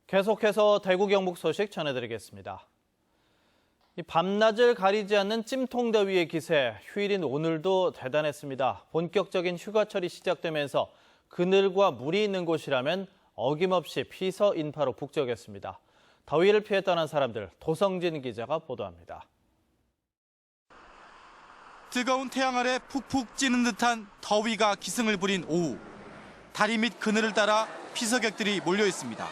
계속해서 대구 경북 소식 전해드리겠습니다. 이 밤낮을 가리지 않는 찜통더위의 기세, 휴일인 오늘도 대단했습니다. 본격적인 휴가철이 시작되면서 그늘과 물이 있는 곳이라면 어김없이 피서 인파로 북적였습니다. 더위를 피해 떠난 사람들, 도성진 기자가 보도합니다. 뜨거운 태양 아래 푹푹 찌는 듯한 더위가 기승을 부린 오후. 다리 밑 그늘을 따라 피서객들이 몰려 있습니다.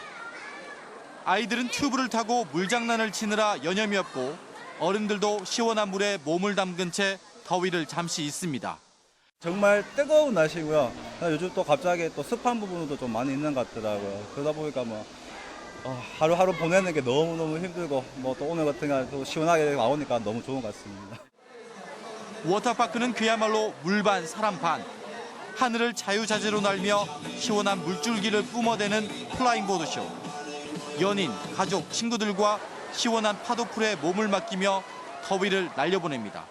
아이들은 튜브를 타고 물장난을 치느라 여념이 없고 어른들도 시원한 물에 몸을 담근 채 더위를 잠시 잊습니다. 정말 뜨거운 날씨고요. 요즘 또 갑자기 또 습한 부분도 좀 많이 있는 것 같더라고요. 그러다 보니까 하루하루 보내는 게 너무너무 힘들고 또 오늘 같은 날 또 시원하게 나오니까 너무 좋은 것 같습니다. 워터파크는 그야말로 물 반 사람 반. 하늘을 자유자재로 날며 시원한 물줄기를 뿜어대는 플라잉보드쇼. 연인, 가족, 친구들과 시원한 파도풀에 몸을 맡기며 더위를 날려보냅니다.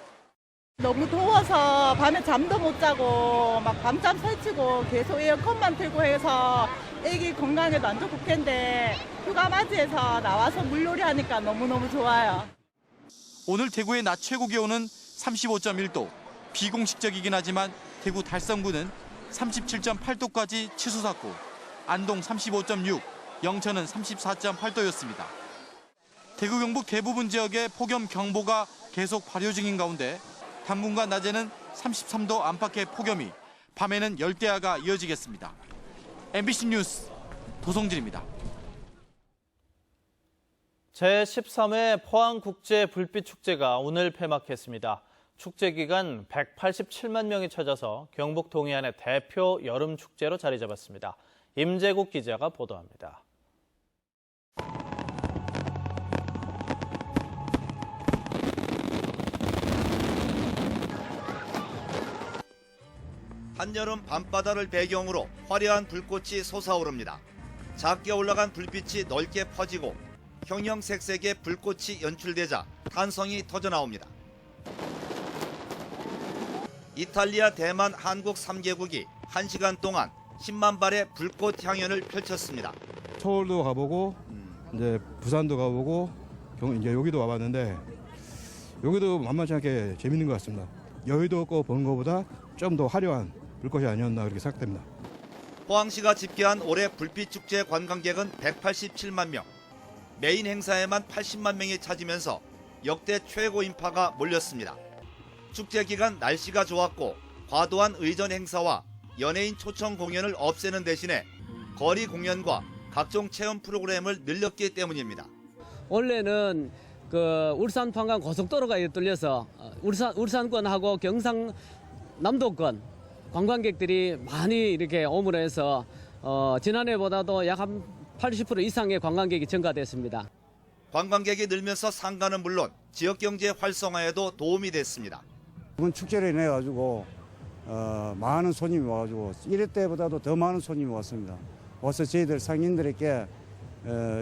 너무 더워서 밤에 잠도 못 자고 막 밤잠 설치고 계속 에어컨만 틀고 해서 애기 건강에도 안 좋을 텐데 휴가 맞이해서 나와서 물놀이 하니까 너무너무 좋아요. 오늘 대구의 낮 최고 기온은 35.1도. 비공식적이긴 하지만 대구 달성구는 37.8도까지 치솟았고 안동 35.6, 영천은 34.8도였습니다. 대구 경북 대부분 지역에 폭염 경보가 계속 발효 중인 가운데 당분간 낮에는 33도 안팎의 폭염이, 밤에는 열대야가 이어지겠습니다. MBC 뉴스 도성진입니다. 제13회 포항국제불빛축제가 오늘 폐막했습니다. 축제 기간 187만 명이 찾아서 경북 동해안의 대표 여름축제로 자리 잡았습니다. 임재국 기자가 보도합니다. 한여름 밤바다를 배경으로 화려한 불꽃이 솟아오릅니다. 작게 올라간 불빛이 넓게 퍼지고 형형색색의 불꽃이 연출되자 탄성이 터져나옵니다. 이탈리아, 대만, 한국 3개국이 1시간 동안 10만 발의 불꽃 향연을 펼쳤습니다. 서울도 가보고 이제 부산도 가보고 이제 여기도 와봤는데 여기도 만만치 않게 재밌는 것 같습니다. 여의도 거 본 것보다 좀 더 화려한 불꽃이 아니었나 그렇게 생각됩니다. 포항시가 집계한 올해 불빛축제 관광객은 187만 명. 메인 행사에만 80만 명이 찾으면서 역대 최고 인파가 몰렸습니다. 축제 기간 날씨가 좋았고 과도한 의전 행사와 연예인 초청 공연을 없애는 대신에 거리 공연과 각종 체험 프로그램을 늘렸기 때문입니다. 원래는 울산 포항간 고속도로가 뚫려서 울산권하고 경상남도권 관광객들이 많이 이렇게 오므로 해서 지난해보다도 약 한 80% 이상의 관광객이 증가됐습니다. 관광객이 늘면서 상가는 물론 지역 경제 활성화에도 도움이 됐습니다. 이번 축제를 인해 가지고 많은 손님이 와가지고 1회 때보다도 더 많은 손님이 왔습니다. 와서 저희들 상인들에게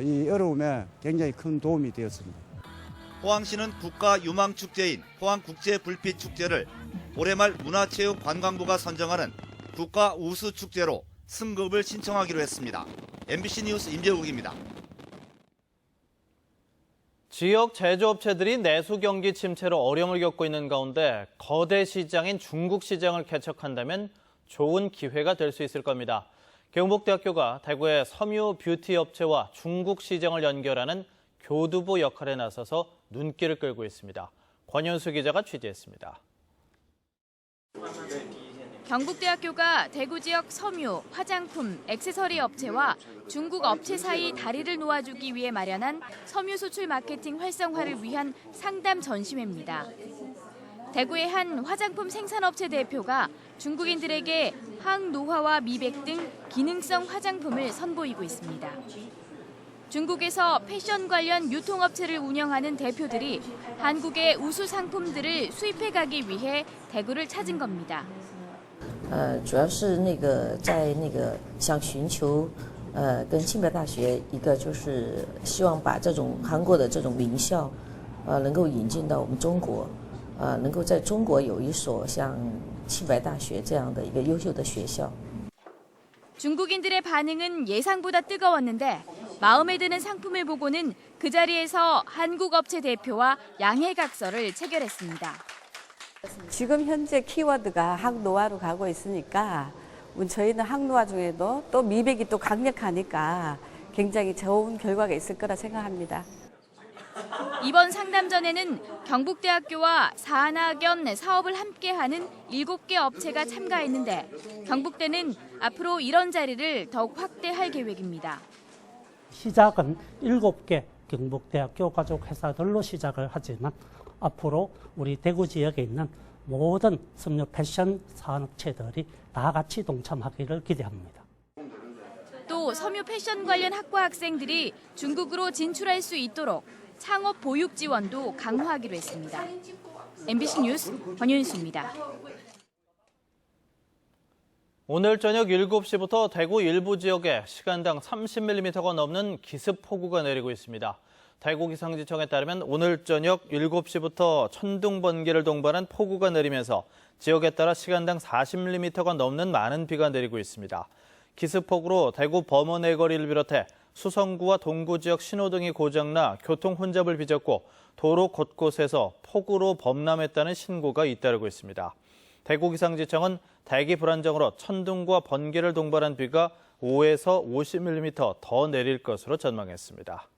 이 어려움에 굉장히 큰 도움이 되었습니다. 포항시는 국가 유망축제인 포항국제불빛축제를 올해 말 문화체육관광부가 선정하는 국가 우수축제로 승급을 신청하기로 했습니다. MBC 뉴스 임재욱입니다. 지역 제조업체들이 내수 경기 침체로 어려움을 겪고 있는 가운데 거대 시장인 중국 시장을 개척한다면 좋은 기회가 될 수 있을 겁니다. 경북대학교가 대구의 섬유 뷰티 업체와 중국 시장을 연결하는 교두보 역할에 나서서 눈길을 끌고 있습니다. 권현수 기자가 취재했습니다. 경북대학교가 대구 지역 섬유, 화장품, 액세서리 업체와 중국 업체 사이 다리를 놓아주기 위해 마련한 섬유 수출 마케팅 활성화를 위한 상담 전시회입니다. 대구의 한 화장품 생산업체 대표가 중국인들에게 항노화와 미백 등 기능성 화장품을 선보이고 있습니다. 중국에서 패션 관련 유통업체를 운영하는 대표들이 한국의 우수 상품들을 수입해 가기 위해 대구를 찾은 겁니다. 主要是在想寻求跟庆北大学一个就是希望把这种韩国的这种名校能够引进到我们中国能够在中国有一所像庆北大学这样的一个优秀的学校. 중국인들의 반응은 예상보다 뜨거웠는데 마음에 드는 상품을 보고는 그 자리에서 한국 업체 대표와 양해각서를 체결했습니다. 지금 현재 키워드가 항노화로 가고 있으니까 저희는 항노화 중에도 또 미백이 또 강력하니까 굉장히 좋은 결과가 있을 거라 생각합니다. 이번 상담전에는 경북대학교와 사안학연 사업을 함께하는 7개 업체가 참가했는데 경북대는 앞으로 이런 자리를 더욱 확대할 계획입니다. 시작은 7개 경북대학교 가족 회사들로 시작을 하지만 앞으로 우리 대구 지역에 있는 모든 섬유 패션 산업체들이 다 같이 동참하기를 기대합니다. 또 섬유 패션 관련 학과 학생들이 중국으로 진출할 수 있도록 창업 보육 지원도 강화하기로 했습니다. MBC 뉴스 권윤수입니다. 오늘 저녁 7시부터 대구 일부 지역에 시간당 30mm가 넘는 기습폭우가 내리고 있습니다. 대구기상지청에 따르면 오늘 저녁 7시부터 천둥 번개를 동반한 폭우가 내리면서 지역에 따라 시간당 40mm가 넘는 많은 비가 내리고 있습니다. 기습폭우로 대구 범원 해거리를 비롯해 수성구와 동구 지역 신호등이 고장나 교통 혼잡을 빚었고 도로 곳곳에서 폭우로 범람했다는 신고가 잇따르고 있습니다. 대구기상지청은 대기 불안정으로 천둥과 번개를 동반한 비가 5에서 50mm 더 내릴 것으로 전망했습니다.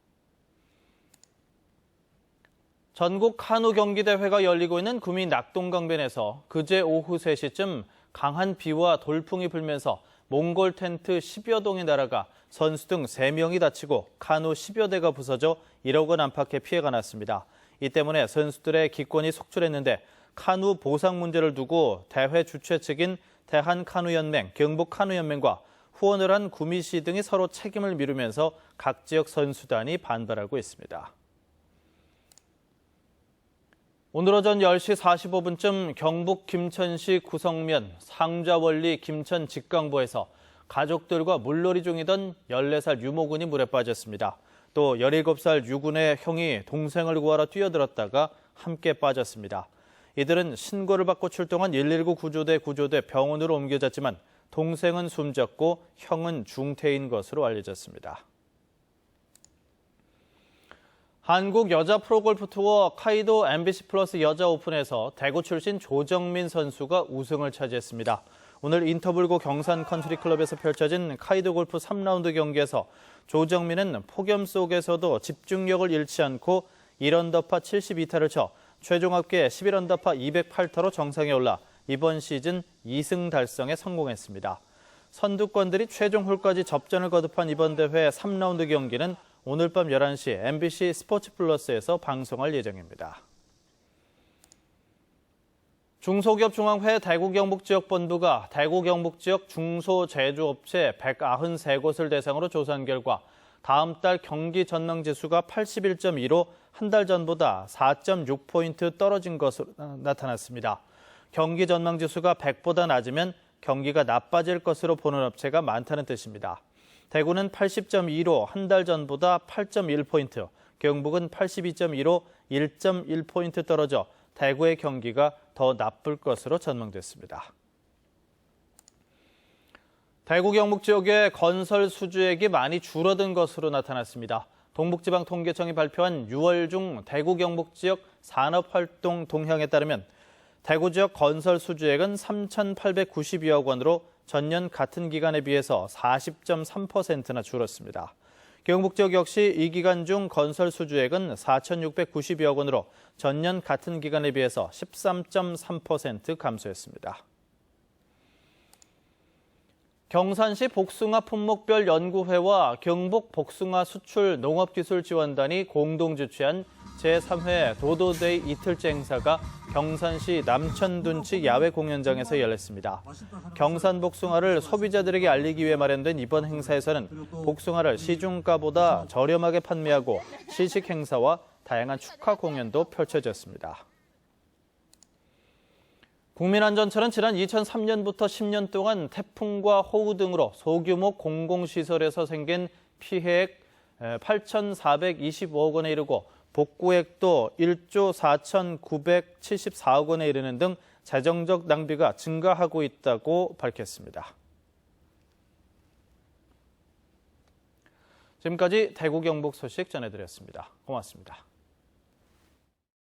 전국 카누 경기대회가 열리고 있는 구미 낙동강변에서 그제 오후 3시쯤 강한 비와 돌풍이 불면서 몽골 텐트 10여 동이 날아가 선수 등 3명이 다치고 카누 10여 대가 부서져 1억 원 안팎의 피해가 났습니다. 이 때문에 선수들의 기권이 속출했는데 카누 보상 문제를 두고 대회 주최 측인 대한카누연맹, 경북카누연맹과 후원을 한 구미시 등이 서로 책임을 미루면서 각 지역 선수단이 반발하고 있습니다. 오늘 오전 10시 45분쯤 경북 김천시 구성면 상좌원리 김천 직강보에서 가족들과 물놀이 중이던 14살 유모군이 물에 빠졌습니다. 또 17살 유군의 형이 동생을 구하러 뛰어들었다가 함께 빠졌습니다. 이들은 신고를 받고 출동한 119 구조대 병원으로 옮겨졌지만 동생은 숨졌고 형은 중태인 것으로 알려졌습니다. 한국 여자 프로골프 투어 카이도 MBC 플러스 여자 오픈에서 대구 출신 조정민 선수가 우승을 차지했습니다. 오늘 인터블고 경산 컨트리클럽에서 펼쳐진 카이도 골프 3라운드 경기에서 조정민은 폭염 속에서도 집중력을 잃지 않고 1언더파 72타를 쳐 최종 합계 11언더파 208타로 정상에 올라 이번 시즌 2승 달성에 성공했습니다. 선두권들이 최종 홀까지 접전을 거듭한 이번 대회 3라운드 경기는 오늘 밤 11시 MBC 스포츠 플러스에서 방송할 예정입니다. 중소기업 중앙회 대구 경북지역본부가 대구 경북지역 중소제조업체 193곳을 대상으로 조사한 결과 다음 달 경기 전망지수가 81.2로 한 달 전보다 4.6포인트 떨어진 것으로 나타났습니다. 경기 전망지수가 100보다 낮으면 경기가 나빠질 것으로 보는 업체가 많다는 뜻입니다. 대구는 80.2로 한 달 전보다 8.1포인트, 경북은 82.2로 1.1포인트 떨어져 대구의 경기가 더 나쁠 것으로 전망됐습니다. 대구 경북 지역의 건설 수주액이 많이 줄어든 것으로 나타났습니다. 동북지방통계청이 발표한 6월 중 대구 경북 지역 산업활동 동향에 따르면 대구 지역 건설 수주액은 3,892억 원으로 전년 같은 기간에 비해서 40.3%나 줄었습니다. 경북 지역 역시 이 기간 중 건설 수주액은 4,692억 원으로 전년 같은 기간에 비해서 13.3% 감소했습니다. 경산시 복숭아 품목별 연구회와 경북 복숭아 수출 농업기술지원단이 공동 주최한 제3회 도도데이 이틀째 행사가 경산시 남천둔치 야외 공연장에서 열렸습니다. 경산 복숭아를 소비자들에게 알리기 위해 마련된 이번 행사에서는 복숭아를 시중가보다 저렴하게 판매하고 시식 행사와 다양한 축하 공연도 펼쳐졌습니다. 국민안전처는 지난 2003년부터 10년 동안 태풍과 호우 등으로 소규모 공공시설에서 생긴 피해액 8,425억 원에 이르고 복구액도 1조 4,974억 원에 이르는 등 재정적 낭비가 증가하고 있다고 밝혔습니다. 지금까지 대구 경북 소식 전해드렸습니다. 고맙습니다.